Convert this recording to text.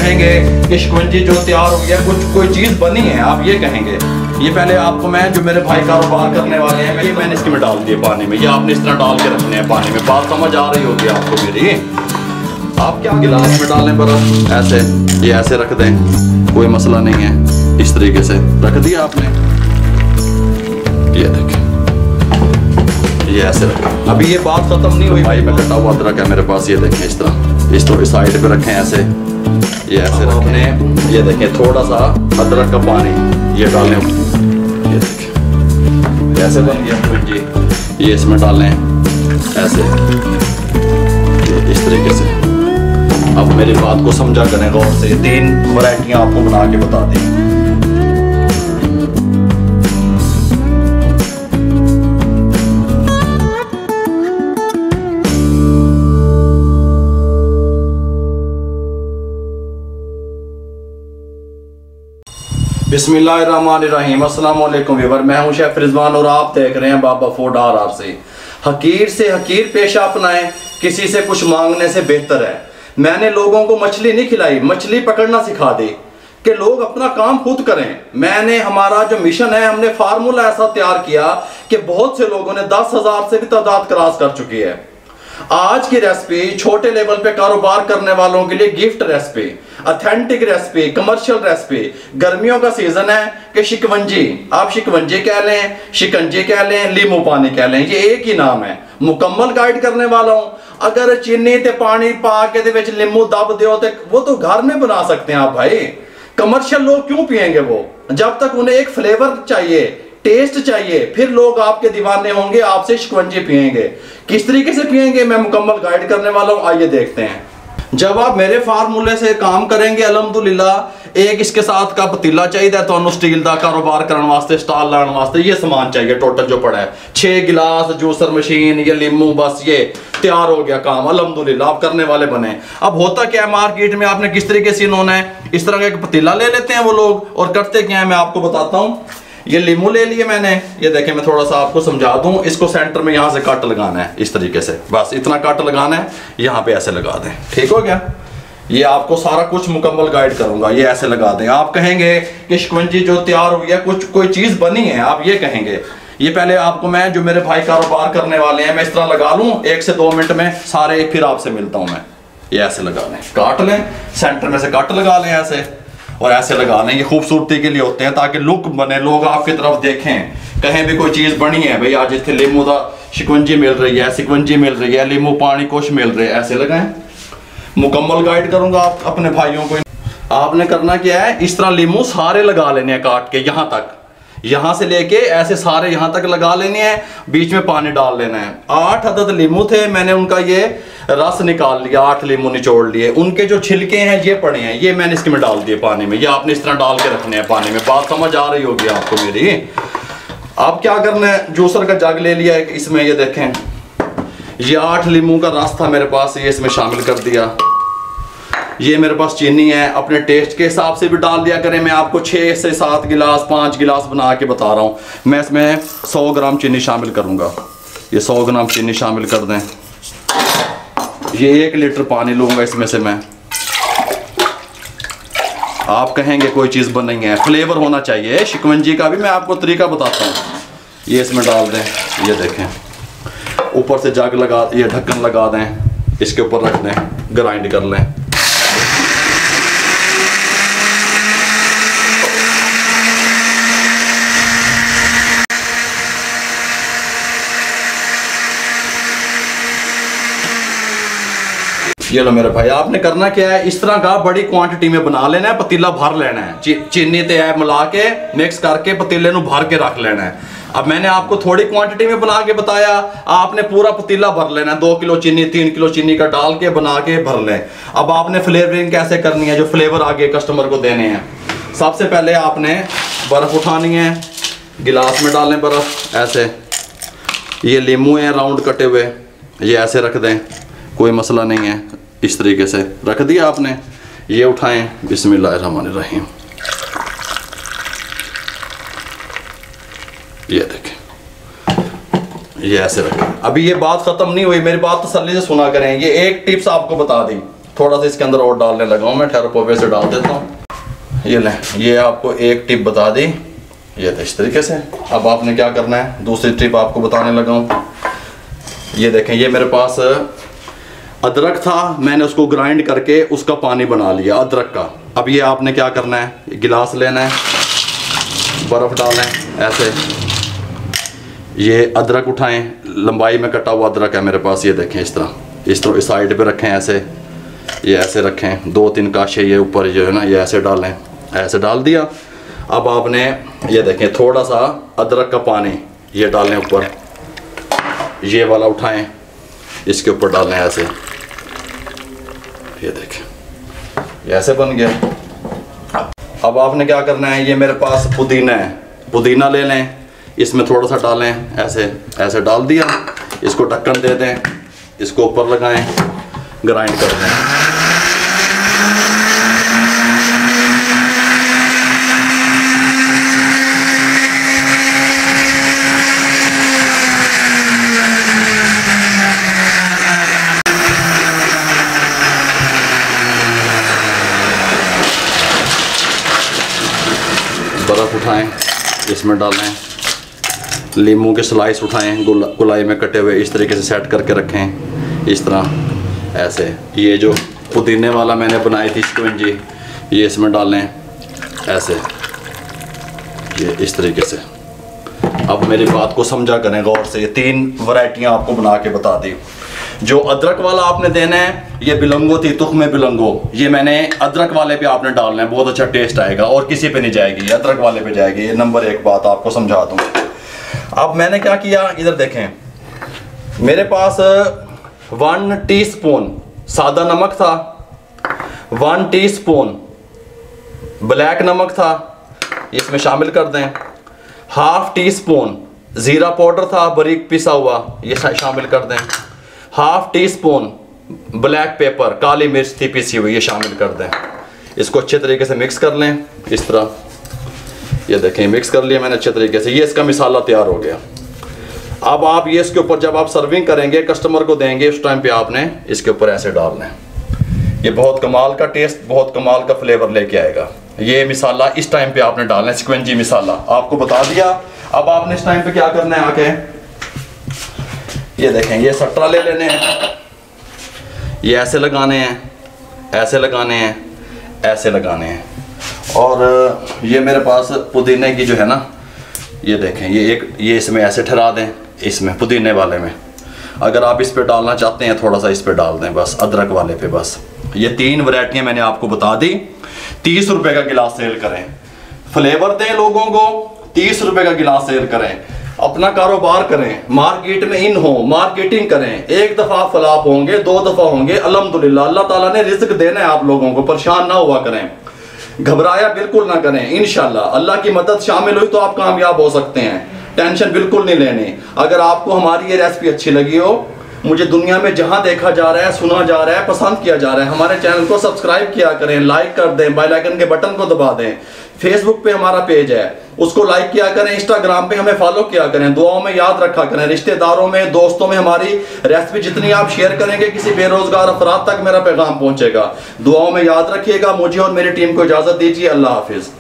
कहेंगे कि शिकंजी जो तैयार हो गया, कुछ कोई चीज़ बनी है, आप ये कहेंगे। ये पहले आपको मैं, जो मेरे भाई कारोबार करने वाले हैं, ये मैंने इसमें डाल दिए पानी में। ये आपने इस तरह डाल के रखने हैं पानी में। बात समझ आ रही होगी आपको मेरी। आप क्या गिलास में डालें बर्फ, ऐसे ये ऐसे रख दें, कोई मसला नहीं है। इस तरीके से रख दिया आपने, ये देखें, ये ऐसे रखें। अभी ये बात खत्म नहीं हुई भाई, मैं कटा हुआ अदरक है मेरे पास, ये देखें इस तरह, इस तो इस साइड पे रखें ऐसे, ये ऐसे रखें। ये देखें थोड़ा सा अदरक का पानी ये डालें, ये देखें ऐसे बन गया जी। ये इसमें डालें ऐसे, ये इस तरीके से। अब मेरी बात को समझा करें गौर से। 3 वैरायटियां आपको बना के बता दी। बिस्मिल्लाहिर्रहमानिर्रहीम। अस्सलाम वालेकुम व्यूअर, मैं हूं शेफ रिजवान और आप देख रहे हैं बाबा फूड RR से हकीर पेशा अपनाएं, किसी से कुछ मांगने से बेहतर है। मैंने लोगों को मछली नहीं खिलाई, मछली पकड़ना सिखा दी कि लोग अपना काम खुद करें। हमारा जो मिशन है, हमने फार्मूला ऐसा तैयार किया कि बहुत से लोगों ने 10,000 से भी तादाद क्रॉस कर चुकी है। आज की रेसिपी छोटे लेवल पे कारोबार करने वालों के लिए gift recipe, authentic recipe, commercial recipe. गर्मियों का सीजन है कि शिकवंजी, आप शिकवंजी कह लें, शिकंजी कह लें, लीमू पानी कह लें, ये एक ही नाम है। मुकम्मल गाइड करने वाला हूं। अगर चीनी ते पानी पा के दे विच लीमू दब दो तो वो तो घर में बना सकते हैं आप भाई। कमर्शियल लोग क्यों पिएंगे वो? जब तक उन्हें एक फ्लेवर चाहिए, टेस्ट चाहिए, फिर लोग आपके दीवाने होंगे, आपसे शिकंजी पिएंगे। किस तरीके से पिएंगे मैं मुकम्मल गाइड करने वाला हूं, आइए देखते हैं। जब आप मेरे फार्मूले से काम करेंगे अल्हम्दुलिल्लाह, एक इसके साथ का पतीला चाहिए तो स्टील का कारोबार करने वास्ते, स्टॉल लाने वास्ते ये सामान चाहिए। टोटल जो पड़ा है 6 गिलास, जूसर मशीन, ये लीमू, बस ये तैयार हो गया काम अल्हम्दुलिल्लाह। आप करने वाले बने। अब होता क्या है मार्केट में, आपने किस तरीके से इन्होंने इस तरह का एक पतीला ले लेते हैं वो लोग, और करते क्या है मैं आपको बताता हूँ। ये लीमू ले लिए मैंने, ये देखें, मैं थोड़ा सा आपको समझा दूं। इसको सेंटर में यहाँ से कट लगाना है इस तरीके से, बस इतना कट लगाना है, यहाँ पे ऐसे लगा दें। ठीक हो गया? ये आपको सारा कुछ मुकम्मल गाइड करूंगा। ये ऐसे लगा दें। आप कहेंगे कि शिकंजी जो तैयार हुई है, कुछ कोई चीज़ बनी है, आप ये कहेंगे। ये पहले आपको मैं, जो मेरे भाई कारोबार करने वाले हैं, मैं इस तरह लगा लूँ 1 से 2 मिनट में सारे, फिर आपसे मिलता हूँ मैं। ये ऐसे लगा लें, काट लें, सेंटर में से कट लगा लें ऐसे, और ऐसे लगा लें। ये खूबसूरती के लिए होते हैं, ताकि लुक बने, लोग आपकी तरफ देखें, कहीं भी कोई चीज़ बनी है भाई, आज इतने लीमू का शिकंजी मिल रही है, शिकंजी मिल रही है, लीमू पानी कुछ मिल रहे हैं, ऐसे लगाएं। मुकम्मल गाइड करूंगा आप अपने भाइयों को। आपने करना क्या है, इस तरह लीमू सारे लगा लेने हैं काट के, यहाँ तक, यहाँ से लेके ऐसे सारे यहाँ तक लगा लेने हैं। बीच में पानी डाल लेना है। 8 अदद लीमू थे, मैंने उनका ये रस निकाल लिया, 8 लीमू निचोड़ लिए। उनके जो छिलके हैं ये पड़े हैं, ये मैंने इसके में डाल दिए पानी में। ये आपने इस तरह डाल के रखने हैं पानी में। बात समझ आ रही होगी आपको मेरी। आप क्या करना है, जूसर का जग ले लिया है, इसमें ये देखें, ये 8 लीमू का रस था मेरे पास, ये इसमें शामिल कर दिया। ये मेरे पास चीनी है, अपने टेस्ट के हिसाब से भी डाल दिया करें। मैं आपको 6 से 7 गिलास, 5 गिलास बना के बता रहा हूँ। मैं इसमें 100 ग्राम चीनी शामिल करूँगा। ये 100 ग्राम चीनी शामिल कर दें। ये 1 लीटर पानी लूँगा इसमें से मैं। आप कहेंगे कोई चीज़ बन नहीं है, फ्लेवर होना चाहिए। शिकंजी का भी मैं आपको तरीका बताता हूँ। ये इसमें डाल दें, ये देखें, ऊपर से जग लगा, ये ढक्कन लगा दें, इसके ऊपर रख दें, ग्राइंड कर लें। ये लो मेरे भाई, आपने करना क्या है, इस तरह का बड़ी क्वांटिटी में बना लेना है, पतीला भर लेना है। चीनी ते मिला के मिक्स करके पतीले ਨੂੰ भर के रख लेना है। अब मैंने आपको थोड़ी क्वांटिटी में बना के बताया, आपने पूरा पतीला भर लेना है। 2 किलो चीनी, 3 किलो चीनी का डाल के बना के भर लें। अब आपने फ्लेवरिंग कैसे करनी है, जो फ्लेवर आगे कस्टमर को देने हैं। सबसे पहले आपने बर्फ़ उठानी है, गिलास में डालें बर्फ़ ऐसे। ये लीमू है राउंड कटे हुए, ये ऐसे रख दें, कोई मसला नहीं है। इस तरीके से रख दिया आपने। ये उठाएं, बिस्मिल्लाहिर्रहमानिर्रहीम, ये देखें, ये ऐसे रखें। अभी ये बात खत्म नहीं हुई, मेरी बात तसल्ली से सुना करें। ये एक टिप्स आपको बता दी, थोड़ा सा इसके अंदर और डालने लगा हूँ मैं, ठहरो पोवे से डाल देता हूँ। ये लें, ये आपको एक टिप बता दी, ये इस तरीके से। अब आपने क्या करना है, दूसरी टिप आपको बताने लगा हूँ। ये देखें, ये मेरे पास अदरक था, मैंने उसको ग्राइंड करके उसका पानी बना लिया अदरक का। अब ये आपने क्या करना है, गिलास लेना है, बर्फ़ डालें ऐसे, ये अदरक उठाएं, लंबाई में कटा हुआ अदरक है मेरे पास, ये देखें इस तरह इस साइड पे रखें ऐसे, ये ऐसे रखें, 2-3 काशे ये ऊपर जो है ना, ये ऐसे डालें, ऐसे डाल दिया। अब आपने ये देखें थोड़ा सा अदरक का पानी ये डालें ऊपर, ये वाला उठाएं, इसके ऊपर डालें ऐसे, ये देखें ये ऐसे बन गया। अब आपने क्या करना है, ये मेरे पास पुदीना है, पुदीना ले लें, इसमें थोड़ा सा डालें ऐसे, ऐसे डाल दिया, इसको ढक्कन दे दें, इसको ऊपर लगाएं, ग्राइंड कर दें। बर्फ़ उठाएं, इसमें डालें, लीमू के स्लाइस उठाएं, गुलाई में कटे हुए, इस तरीके से सेट करके रखें इस तरह ऐसे। ये जो पुदीने वाला मैंने बनाई थी स्पंजी, ये इसमें डालें ऐसे, ये इस तरीके से। अब मेरी बात को समझा करें गौर से, ये 3 वैरायटियाँ आपको बना के बता दी। जो अदरक वाला आपने देना है, ये बिलंगो थी, तुख में बिलंगो, ये मैंने अदरक वाले पे आपने डालना है, बहुत अच्छा टेस्ट आएगा और किसी पे नहीं जाएगी, ये अदरक वाले पे जाएगी। ये नंबर 1 बात आपको समझा दूँ। अब मैंने क्या किया, इधर देखें, मेरे पास 1 टीस्पून सादा नमक था, 1 टीस्पून ब्लैक नमक था, इसमें शामिल कर दें। 1/2 टीस्पून ज़ीरा पाउडर था, बारीक पिसा हुआ, ये शामिल कर दें। 1/2 टीस्पून ब्लैक पेपर, काली मिर्च थी पिसी हुई, ये शामिल कर दें। इसको अच्छे तरीके से मिक्स कर लें इस तरह, ये देखें मिक्स कर लिया मैंने अच्छे तरीके से, ये इसका मिसाला तैयार हो गया। अब आप ये इसके ऊपर जब आप सर्विंग करेंगे, कस्टमर को देंगे, उस टाइम पे आपने इसके ऊपर ऐसे डालना है। ये बहुत कमाल का टेस्ट, बहुत कमाल का फ्लेवर लेके आएगा। ये मिसाला इस टाइम पे आपने डालना है, स्क्वेंजी मिसाला आपको बता दिया। अब आपने इस टाइम पे क्या करना है, आके ये देखें, ये सट्टा ले लेने हैं, ये ऐसे लगाने हैं, ऐसे लगाने हैं, ऐसे लगाने हैं। और ये मेरे पास पुदीने की जो है ना, ये देखें, ये इसमें ऐसे ठहरा दें, इसमें पुदीने वाले में। अगर आप इस पे डालना चाहते हैं थोड़ा सा इस पे डाल दें, बस अदरक वाले पे बस। ये 3 वैरायटियाँ मैंने आपको बता दी। 30 रुपए का गिलास सेल करें, फ्लेवर दें लोगों को, 30 रुपए का गिलास सेल करें, अपना कारोबार करें, मार्केट में इन हो, मार्केटिंग करें। 1 दफ़ा फ्लॉप होंगे, 2 दफ़ा होंगे, अल्हम्दुलिल्लाह अल्लाह ताला ने रिज़्क देना है आप लोगों को, परेशान ना हुआ करें, घबराया बिल्कुल ना करें। इंशाल्लाह अल्लाह की मदद शामिल हुई तो आप कामयाब हो सकते हैं, टेंशन बिल्कुल नहीं लेनी। अगर आपको हमारी ये रेसिपी अच्छी लगी हो, मुझे दुनिया में जहां देखा जा रहा है, सुना जा रहा है, पसंद किया जा रहा है, हमारे चैनल को सब्सक्राइब किया करें, लाइक कर दें, बेल आइकन के बटन को दबा दें। फेसबुक पे हमारा पेज है, उसको लाइक किया करें, इंस्टाग्राम पे हमें फॉलो किया करें, दुआओं में याद रखा करें। रिश्तेदारों में, दोस्तों में हमारी रेसिपी जितनी आप शेयर करेंगे, किसी बेरोजगार अफराद तक मेरा पैगाम पहुंचेगा। दुआओं में याद रखिएगा। मुझे और मेरी टीम को इजाजत दीजिए। अल्लाह हाफिज।